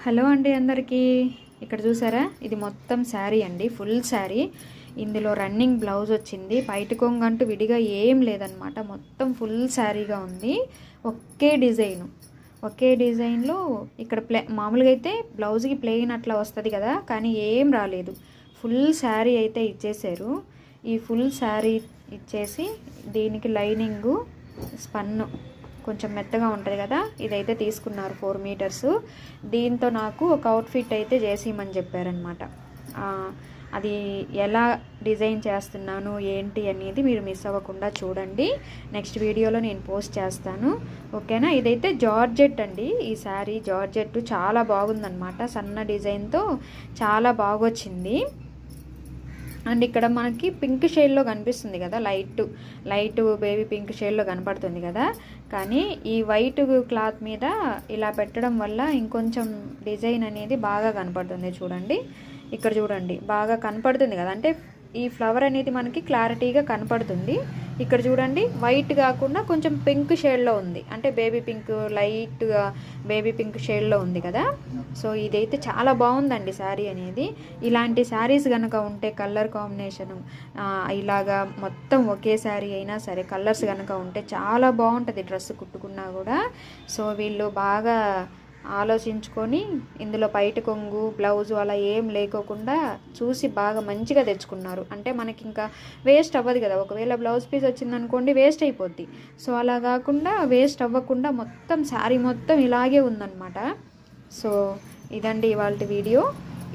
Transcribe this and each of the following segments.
Hello అండి అందరికీ. ఇక్కడ చూసారా, ఇది మొత్తం శారీ అండి, ఫుల్ శారీ. ఇందులో రన్నింగ్ బ్లౌజ్ వచ్చింది, బయట కొంగు అంటూ విడిగా ఏం లేదనమాట. మొత్తం ఫుల్ శారీగా ఉంది, ఒకే డిజైన్లో. ఇక్కడ మామూలుగా అయితే బ్లౌజ్కి ప్లెయిన్ అట్లా వస్తుంది కదా, కానీ ఏం రాలేదు. ఫుల్ శారీ అయితే ఇచ్చేసారు. ఈ ఫుల్ శారీ ఇచ్చేసి దీనికి లైనింగు స్పన్ను కొంచెం మెత్తగా ఉంటుంది కదా, ఇదైతే తీసుకున్నారు 4 మీటర్స్. దీంతో నాకు ఒక అవుట్ఫిట్ అయితే చేసేయమని చెప్పారనమాట. అది ఎలా డిజైన్ చేస్తున్నాను ఏంటి అనేది మీరు మిస్ అవ్వకుండా చూడండి. నెక్స్ట్ వీడియోలో నేను పోస్ట్ చేస్తాను, ఓకేనా. ఇదైతే జార్జెట్ అండి, ఈ శారీ జార్జెట్ చాలా బాగుందన్నమాట. సన్న డిజైన్తో చాలా బాగొచ్చింది. అండ్ ఇక్కడ మనకి పింక్ షేడ్లో కనిపిస్తుంది కదా, లైట్ బేబీ పింక్ షేడ్లో కనపడుతుంది కదా, కానీ ఈ వైట్ క్లాత్ మీద ఇలా పెట్టడం వల్ల ఇంకొంచెం డిజైన్ అనేది బాగా కనపడుతుంది. చూడండి, ఇక్కడ చూడండి, బాగా కనపడుతుంది కదా, అంటే ఈ ఫ్లవర్ అనేది మనకి క్లారిటీగా కనపడుతుంది. ఇక్కడ చూడండి, వైట్ కాకుండా కొంచెం పింక్ షేడ్లో ఉంది, అంటే బేబీ పింక్, లైట్గా బేబీ పింక్ షేడ్లో ఉంది కదా. సో ఇదైతే చాలా బాగుందండి శారీ అనేది. ఇలాంటి శారీస్ కనుక ఉంటే కలర్ కాంబినేషను ఇలాగా మొత్తం ఒకే శారీ అయినా సరే కలర్స్ కనుక ఉంటే చాలా బాగుంటుంది డ్రెస్ కుట్టుకున్నా కూడా. సో వీళ్ళు బాగా ఆలోచించుకొని ఇందులో బయట కొంగు బ్లౌజు అలా ఏం లేకోకుండా చూసి బాగా మంచిగా తెచ్చుకున్నారు. అంటే మనకి ఇంకా వేస్ట్ అవ్వదు కదా, ఒకవేళ బ్లౌజ్ పీస్ వచ్చిందనుకోండి వేస్ట్ అయిపోద్ది. సో అలా కాకుండా వేస్ట్ అవ్వకుండా మొత్తం శారీ మొత్తం ఇలాగే ఉందన్నమాట. సో ఇదండి ఇవాళ వీడియో.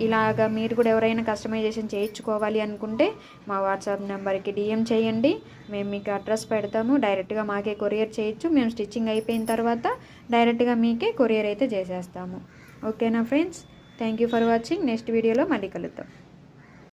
ఇలాగా మీరు కూడా ఎవరైనా కస్టమైజేషన్ చేయించుకోవాలి అనుకుంటే మా వాట్సాప్ నెంబర్కి DM చేయండి, మేము మీకు అడ్రస్ పెడతాము. డైరెక్ట్గా మాకే కొరియర్ చేయొచ్చు, మేము స్టిచ్చింగ్ అయిపోయిన తర్వాత డైరెక్ట్గా మీకే కొరియర్ అయితే చేసేస్తాము. ఓకేనా friends, thank you for watching. Next వీడియోలో మళ్ళీ కలుద్దాం.